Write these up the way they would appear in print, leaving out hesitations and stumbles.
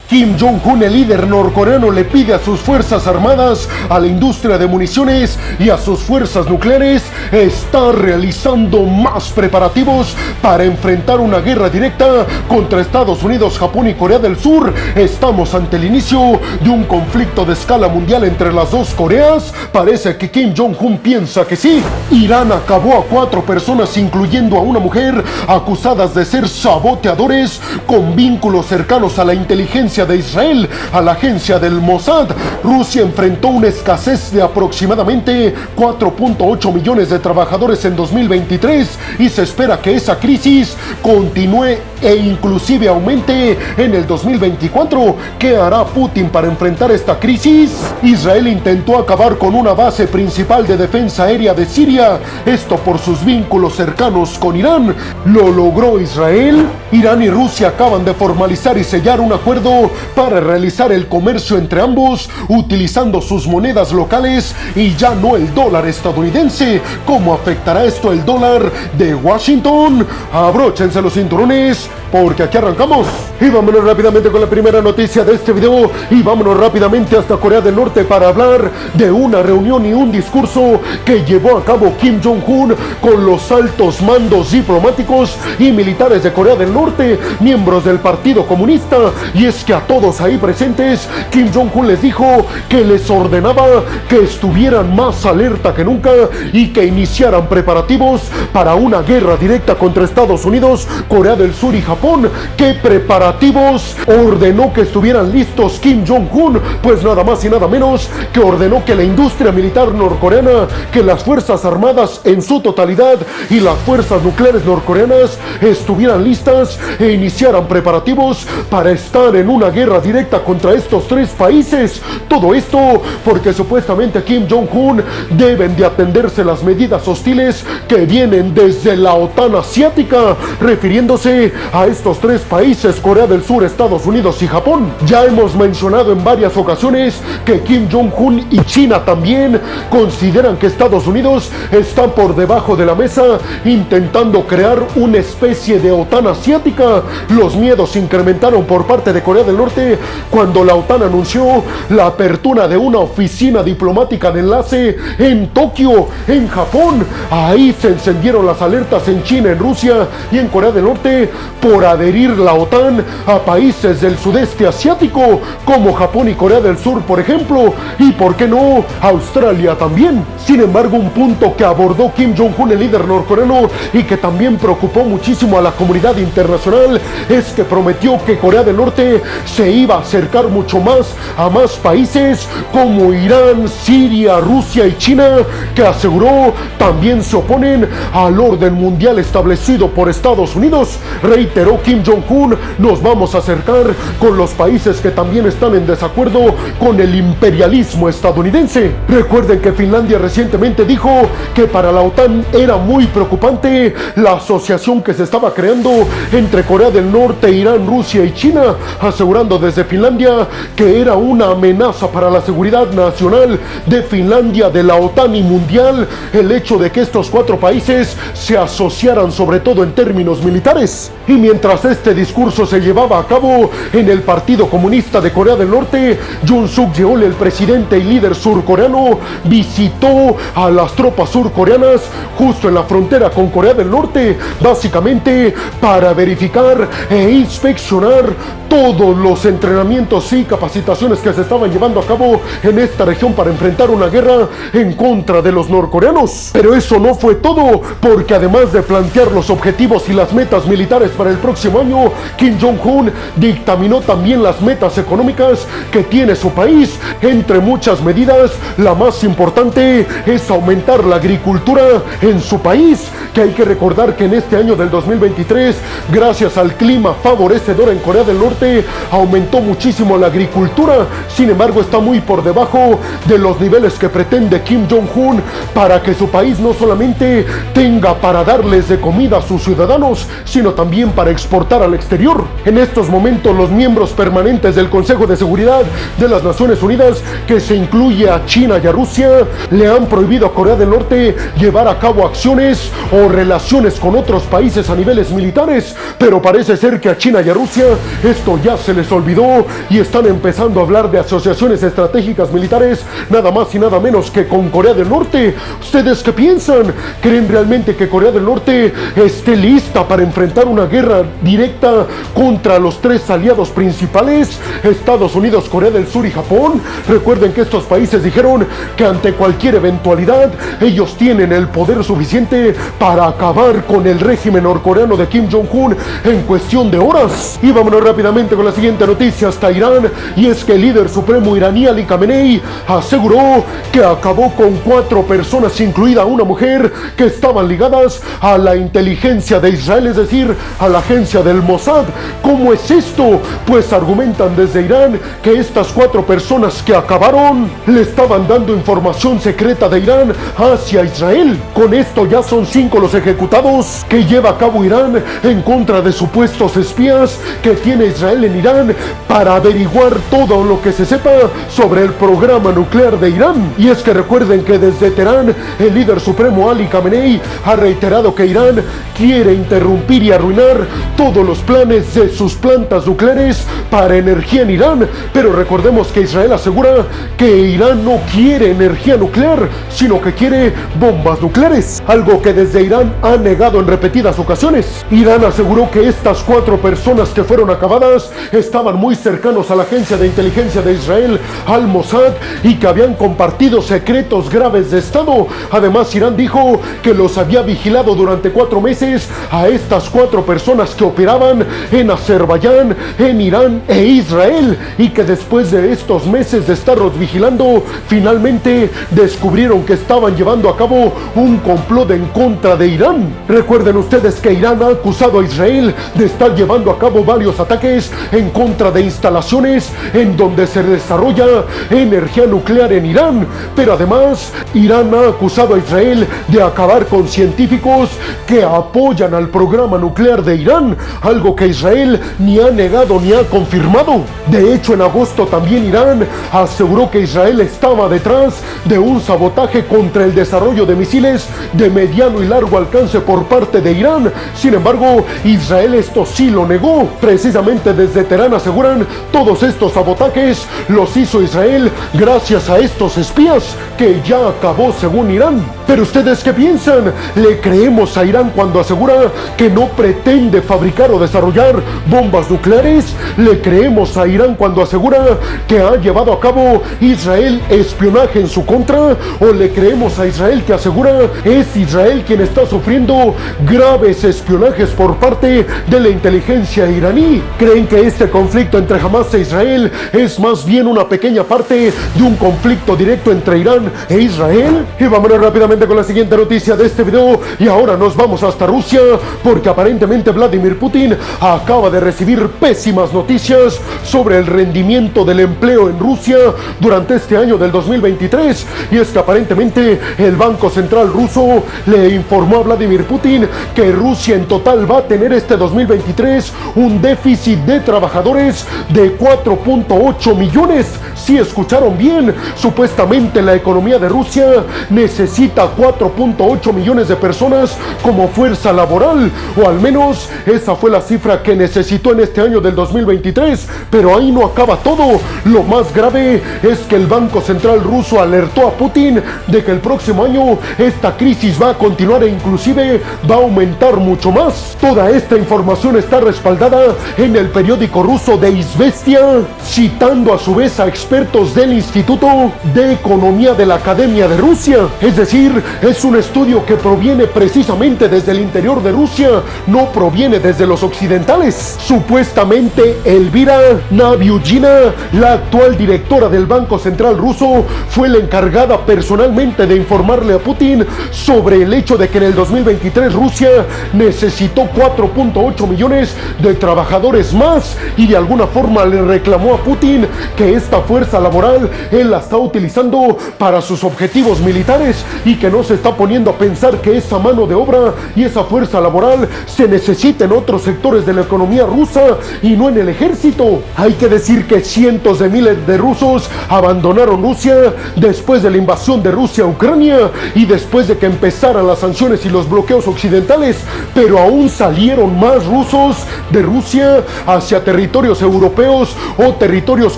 Kim Jong-un, el líder norcoreano, le pide a sus fuerzas armadas, a la industria de municiones y a sus fuerzas nucleares estar realizando más preparativos para enfrentar una guerra directa contra Estados Unidos, Japón y Corea del Sur. Estamos ante el inicio de un conflicto de escala mundial entre las dos Coreas. Parece que Kim Jong-un piensa que sí. Irán acabó a 4 personas, incluyendo a una mujer, acusadas de ser saboteadores con vínculos cercanos a la inteligencia de Israel, a la agencia del Mossad. Rusia enfrentó una escasez de aproximadamente 4.8 millones de trabajadores en 2023 y se espera que esa crisis continúe e inclusive aumente en el 2024. ¿Qué hará Putin para enfrentar esta crisis? Israel intentó acabar con una base principal de defensa aérea de Siria, esto por sus vínculos cercanos con Irán. ¿Lo logró Israel? Irán y Rusia acaban de formalizar y sellar un acuerdo para realizar el comercio entre ambos utilizando sus monedas locales y ya no el dólar estadounidense. ¿Cómo afectará esto el dólar de Washington? Abróchense los cinturones porque aquí arrancamos. Y vámonos rápidamente con la primera noticia de este video y vámonos rápidamente hasta Corea del Norte para hablar de una reunión y un discurso que llevó a cabo Kim Jong-un con los altos mandos diplomáticos y militares de Corea del Norte, miembros del Partido Comunista. Y es que a todos ahí presentes, Kim Jong-un les dijo que les ordenaba que estuvieran más alerta que nunca y que iniciaran preparativos para una guerra directa contra Estados Unidos, Corea del Sur y Japón. ¿Qué preparativos ordenó que estuvieran listos Kim Jong-un? Pues nada más y nada menos que ordenó que la industria militar norcoreana, que las fuerzas armadas en su totalidad y las fuerzas nucleares norcoreanas estuvieran listas e iniciaran preparativos para estar en una guerra directa contra estos 3 países. Todo esto porque supuestamente Kim Jong-un deben de atenderse las medidas hostiles que vienen desde la OTAN asiática, refiriéndose a estos 3 países, Corea del Sur, Estados Unidos y Japón. Ya hemos mencionado en varias ocasiones que Kim Jong-un y China también consideran que Estados Unidos está por debajo de la mesa intentando crear una especie de OTAN asiática. Los miedos se incrementaron por parte de Corea del Norte cuando la OTAN anunció la apertura de una oficina diplomática de enlace en Tokio, en Japón. Ahí se encendieron las alertas en China, en Rusia y en Corea del Norte por adherir la OTAN a países del sudeste asiático como Japón y Corea del Sur, por ejemplo, y por qué no Australia también. Sin embargo, un punto que abordó Kim Jong-un, el líder norcoreano, y que también preocupó muchísimo a la comunidad internacional, es que prometió que Corea del Norte se iba a acercar mucho más a más países como Irán, Siria, Rusia y China, que aseguró también se oponen al orden mundial establecido por Estados Unidos. Reiteró Kim Jong-un, nos vamos a acercar con los países que también están en desacuerdo con el imperialismo estadounidense. Recuerden que Finlandia recientemente dijo que para la OTAN era muy preocupante la asociación que se estaba creando entre Corea del Norte, Irán, Rusia y China, asegurando desde Finlandia que era una amenaza para la seguridad nacional de Finlandia, de la OTAN y mundial el hecho de que estos 4 países se asociaran, sobre todo en términos militares. Y mientras este discurso se llevaba a cabo en el Partido Comunista de Corea del Norte, Yoon Suk Yeol, el presidente y líder surcoreano, visitó a las tropas surcoreanas justo en la frontera con Corea del Norte, básicamente para verificar e inspeccionar todos los entrenamientos y capacitaciones que se estaban llevando a cabo en esta región para enfrentar una guerra en contra de los norcoreanos. Pero eso no fue todo, porque además de plantear los objetivos y las metas militares para el próximo año, Kim Jong-un dictaminó también las metas económicas que tiene su país. Entre muchas medidas, la más importante es aumentar la agricultura en su país, que hay que recordar que en este año del 2023, gracias al clima favorecedor en Corea del Norte, aumentó muchísimo la agricultura. Sin embargo, está muy por debajo de los niveles que pretende Kim Jong-un para que su país no solamente tenga para darles de comida a sus ciudadanos, sino también para exportar al exterior. En estos momentos, los miembros permanentes del Consejo de Seguridad de las Naciones Unidas, que se incluye a China y a Rusia, le han prohibido a Corea del Norte llevar a cabo acciones o relaciones con otros países a niveles militares, pero parece ser que a China y a Rusia esto esto ya se les olvidó y están empezando a hablar de asociaciones estratégicas militares, nada más y nada menos que con Corea del Norte. ¿Ustedes qué piensan? ¿Creen realmente que Corea del Norte esté lista para enfrentar una guerra directa contra los tres aliados principales, Estados Unidos, Corea del Sur y Japón? Recuerden que estos países dijeron que ante cualquier eventualidad ellos tienen el poder suficiente para acabar con el régimen norcoreano de Kim Jong-un en cuestión de horas. Y vámonos rápidamente con la siguiente noticia hasta Irán, y es que el líder supremo iraní Ali Khamenei aseguró que acabó con 4 personas, incluida una mujer, que estaban ligadas a la inteligencia de Israel, es decir, a la agencia del Mossad. ¿Cómo es esto? Pues argumentan desde Irán que estas 4 personas que acabaron le estaban dando información secreta de Irán hacia Israel. Con esto ya son 5 los ejecutados que lleva a cabo Irán en contra de supuestos espías que tiene Israel en Irán para averiguar todo lo que se sepa sobre el programa nuclear de Irán. Y es que recuerden que desde Teherán el líder supremo Ali Khamenei ha reiterado que Irán quiere interrumpir y arruinar todos los planes de sus plantas nucleares para energía en Irán. Pero recordemos que Israel asegura que Irán no quiere energía nuclear, sino que quiere bombas nucleares, algo que desde Irán ha negado en repetidas ocasiones. Irán aseguró que estas 4 personas que fueron acabadas estaban muy cercanos a la agencia de inteligencia de Israel, al Mossad, y que habían compartido secretos graves de Estado. Además, Irán dijo que los había vigilado durante 4 meses a estas 4 personas que operaban en Azerbaiyán, en Irán e Israel, y que después de estos meses de estarlos vigilando, finalmente descubrieron que estaban llevando a cabo un complot en contra de Irán. Recuerden ustedes que Irán ha acusado a Israel de estar llevando a cabo varios ataques en contra de instalaciones en donde se desarrolla energía nuclear en Irán, pero además Irán ha acusado a Israel de acabar con científicos que apoyan al programa nuclear de Irán, algo que Israel ni ha negado ni ha confirmado. De hecho, en agosto también Irán aseguró que Israel estaba detrás de un sabotaje contra el desarrollo de misiles de mediano y largo alcance por parte de Irán. Sin embargo, Israel esto sí lo negó. Precisamente desde Teherán aseguran todos estos sabotajes los hizo Israel gracias a estos espías que ya acabó según Irán. Pero ¿ustedes qué piensan? ¿Le creemos a Irán cuando asegura que no pretende fabricar o desarrollar bombas nucleares? ¿Le creemos a Irán cuando asegura que ha llevado a cabo Israel espionaje en su contra? ¿O le creemos a Israel que asegura es Israel quien está sufriendo graves espionajes por parte de la inteligencia iraní? ¿Creen que este conflicto entre Hamas e Israel es más bien una pequeña parte de un conflicto directo entre Irán e Israel? Y vámonos rápidamente con la siguiente noticia de este video, y ahora nos vamos hasta Rusia, porque aparentemente Vladimir Putin acaba de recibir pésimas noticias sobre el rendimiento del empleo en Rusia durante este año del 2023, y es que aparentemente el Banco Central ruso le informó a Vladimir Putin que Rusia en total va a tener este 2023 un déficit de trabajadores de 4.8 millones. Si escucharon bien, supuestamente la economía de Rusia necesita 4.8 millones de personas como fuerza laboral, o al menos esa fue la cifra que necesitó en este año del 2023. Pero ahí no acaba todo. Lo más grave es que el Banco Central ruso alertó a Putin de que el próximo año esta crisis va a continuar e inclusive va a aumentar mucho más. Toda esta información está respaldada en el periódico ruso de Izvestia, citando a su vez a expertos del Instituto de Economía de la Academia de Rusia. Es decir, es un estudio que proviene precisamente desde el interior de Rusia, no proviene desde los occidentales. Supuestamente Elvira Nabiullina, la actual directora del Banco Central ruso, fue la encargada personalmente de informarle a Putin sobre el hecho de que en el 2023 Rusia necesitó 4.8 millones de trabajadores más, y de alguna forma le reclamó a Putin que esta fuerza fuerza laboral él la está utilizando para sus objetivos militares y que no se está poniendo a pensar que esa mano de obra y esa fuerza laboral se necesita en otros sectores de la economía rusa y no en el ejército. Hay que decir que cientos de miles de rusos abandonaron Rusia después de la invasión de Rusia a Ucrania y después de que empezaran las sanciones y los bloqueos occidentales, pero aún salieron más rusos de Rusia hacia territorios europeos o territorios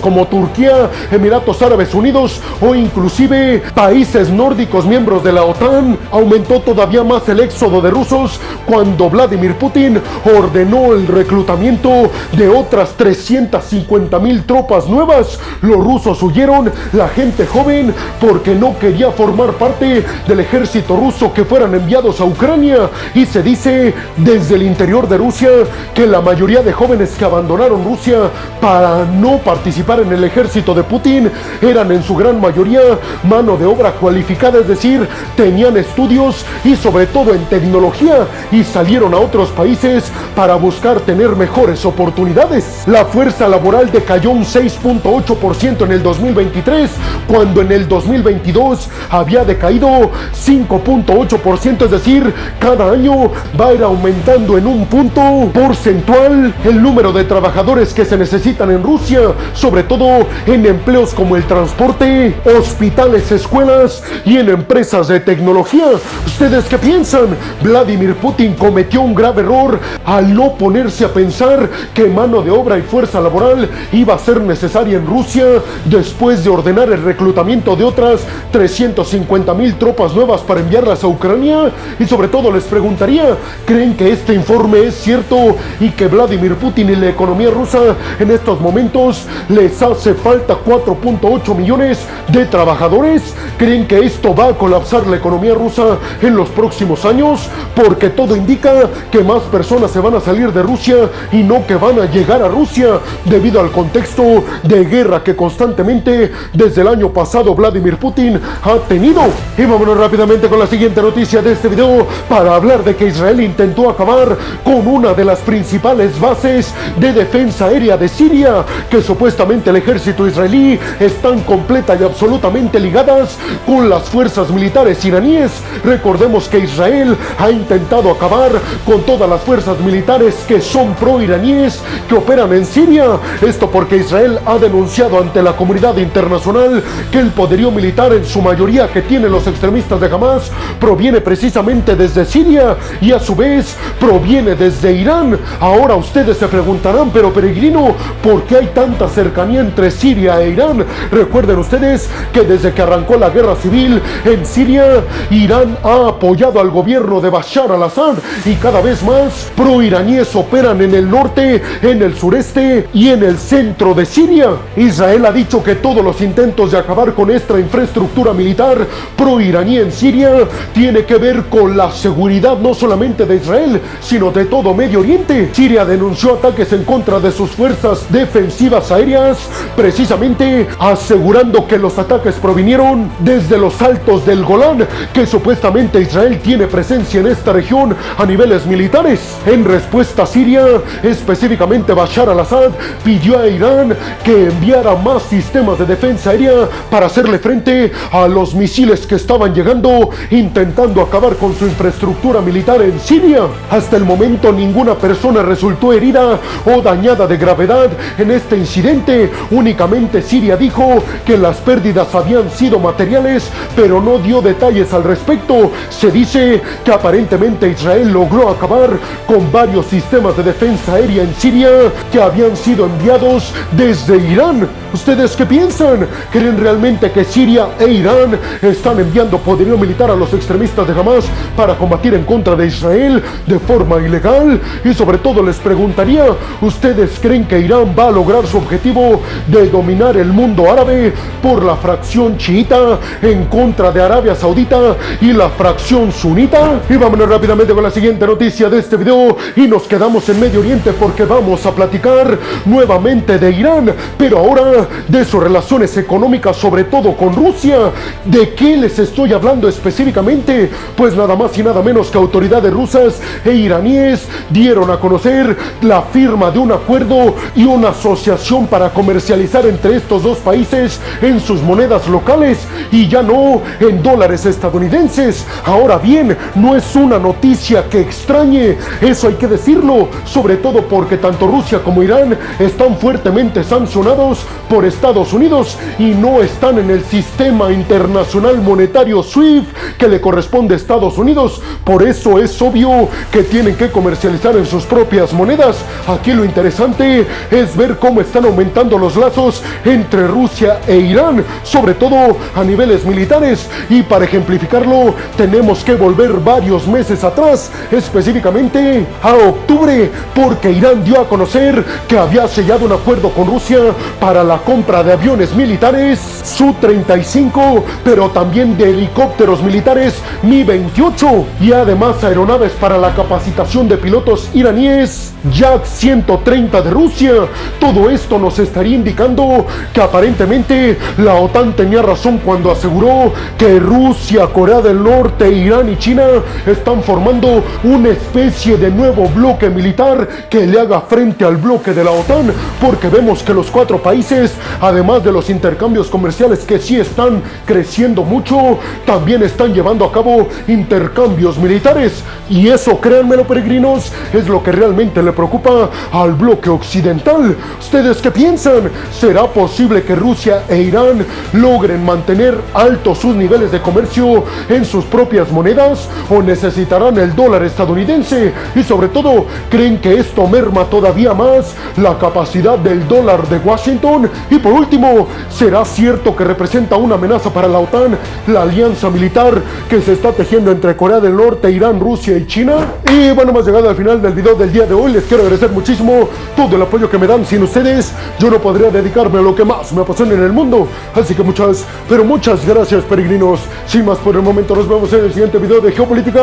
como Turquía, Emiratos Árabes Unidos o inclusive países nórdicos miembros de la OTAN. Aumentó todavía más el éxodo de rusos cuando Vladimir Putin ordenó el reclutamiento de otras 350,000 tropas nuevas. Los rusos huyeron, la gente joven, porque no quería formar parte del ejército ruso que fueran enviados a Ucrania, y se dice desde el interior de Rusia que la mayoría de jóvenes que abandonaron Rusia para no participar en el ejército de Putin eran en su gran mayoría mano de obra cualificada, es decir, tenían estudios y sobre todo en tecnología, y salieron a otros países para buscar tener mejores oportunidades. La fuerza laboral decayó un 6.8% en el 2023, cuando en el 2022 había decaído 5.8%, es decir, cada año va a ir aumentando en un punto porcentual el número de trabajadores que se necesitan en Rusia, sobre todo en empleos como el transporte, hospitales, escuelas y en empresas de tecnología. ¿Ustedes qué piensan? Vladimir Putin cometió un grave error al no ponerse a pensar que mano de obra y fuerza laboral iba a ser necesaria en Rusia después de ordenar el reclutamiento de otras 350,000 tropas nuevas para enviarlas a Ucrania. Y sobre todo les preguntaría, ¿creen que este informe es cierto y que Vladimir Putin y la economía rusa en estos momentos les hace falta 4.8 millones de trabajadores? ¿Creen que esto va a colapsar la economía rusa en los próximos años? Porque todo indica que más personas se van a salir de Rusia y no que van a llegar a Rusia debido al contexto de guerra que constantemente desde el año pasado Vladimir Putin ha tenido. Y vámonos rápidamente con la siguiente noticia de este video para hablar de que Israel intentó acabar con una de las principales bases de defensa aérea de Siria, que supuestamente el ejército israelí están completa y absolutamente ligadas con las fuerzas militares iraníes. Recordemos que Israel ha intentado acabar con todas las fuerzas militares que son pro-iraníes que operan en Siria. Esto porque Israel ha denunciado ante la comunidad internacional que el poderío militar en su mayoría que tienen los extremistas de Hamas proviene precisamente desde Siria y a su vez proviene desde Irán. Ahora ustedes se preguntarán, pero peregrino, ¿por qué hay tanta cercanía entre Siria e Irán? Recuerden ustedes que desde que arrancó la guerra civil en Siria, Irán ha apoyado al gobierno de Bashar al-Assad y cada vez más pro-iraníes operan en el norte, en el sureste y en el centro de Siria. Israel ha dicho que todos los intentos de acabar con esta infraestructura militar pro-iraní en Siria tiene que ver con la seguridad no solamente de Israel, sino de todo Medio Oriente. Siria denunció ataques en contra de sus fuerzas defensivas aéreas, precisamente asegurando que los ataques provinieron desde los altos del Golán, que supuestamente Israel tiene presencia en esta región a niveles militares. En respuesta, Siria, específicamente Bashar al-Assad, pidió a Irán que enviara más sistemas de defensa aérea para hacerle frente a los misiles que estaban llegando, intentando acabar con su infraestructura militar en Siria. Hasta el momento ninguna persona resultó herida o dañada de gravedad en este incidente. Únicamente Siria dijo que las pérdidas habían sido materiales, pero no dio detalles al respecto. Se dice que aparentemente Israel logró acabar con varios sistemas de defensa aérea en Siria que habían sido enviados desde Irán. ¿Ustedes qué piensan? ¿Creen realmente que Siria e Irán están enviando poderío militar a los extremistas de Hamas para combatir en contra de Israel de forma ilegal? Y sobre todo les preguntaría, ¿ustedes creen que Irán va a lograr su objetivo de dominar el mundo árabe por la fracción chiita en contra de Arabia Saudita y la fracción sunita. Y vámonos rápidamente con la siguiente noticia de este video y nos quedamos en Medio Oriente porque vamos a platicar nuevamente de Irán, pero ahora de sus relaciones económicas, sobre todo con Rusia. ¿De qué les estoy hablando específicamente? Pues nada más y nada menos que autoridades rusas e iraníes dieron a conocer la firma de un acuerdo y una asociación para comercializar entre estos dos países en sus monedas locales y ya no en dólares estadounidenses. Ahora bien, no es una noticia que extrañe, eso hay que decirlo, sobre todo porque tanto Rusia como Irán están fuertemente sancionados por Estados Unidos y no están en el sistema internacional monetario SWIFT que le corresponde a Estados Unidos. Por eso es obvio que tienen que comercializar en sus propias monedas. Aquí lo interesante es ver cómo están aumentando los lazos entre Rusia e Irán, sobre todo a niveles militares. Y para ejemplificarlo tenemos que volver varios meses atrás, específicamente a octubre, porque Irán dio a conocer que había sellado un acuerdo con Rusia para la compra de aviones militares Su-35, pero también de helicópteros militares Mi-28 y además aeronaves para la capacitación de pilotos iraníes Yak-130 de Rusia. Todo esto nos estaría indicando que aparentemente la OTAN tenía razón cuando aseguró que Rusia, Corea del Norte, Irán y China están formando una especie de nuevo bloque militar que le haga frente al bloque de la OTAN, porque vemos que los cuatro países, además de los intercambios comerciales que sí están creciendo mucho, también están llevando a cabo intercambios militares. Y eso, créanmelo peregrinos, es lo que realmente le preocupa al bloque occidental. ¿Ustedes qué piensan? ¿Será posible que Rusia e Irán logren mantener altos sus niveles de comercio en sus propias monedas o necesitarán el dólar estadounidense? Y sobre todo, ¿creen que esto merma todavía más la capacidad del dólar de Washington? Y por último, ¿será cierto que representa una amenaza para la OTAN la alianza militar que se está tejiendo entre Corea del Norte, Irán, Rusia y China? Y bueno, hemos llegado al final del video del día de hoy. Les quiero agradecer muchísimo todo el apoyo que me dan. Sin ustedes yo no podría dedicarme a lo que más me apasiona en el mundo. Así que muchas, pero muchas gracias, peregrinos. Sin más por el momento, nos vemos en el siguiente video de Geopolítica.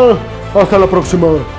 Hasta la próxima.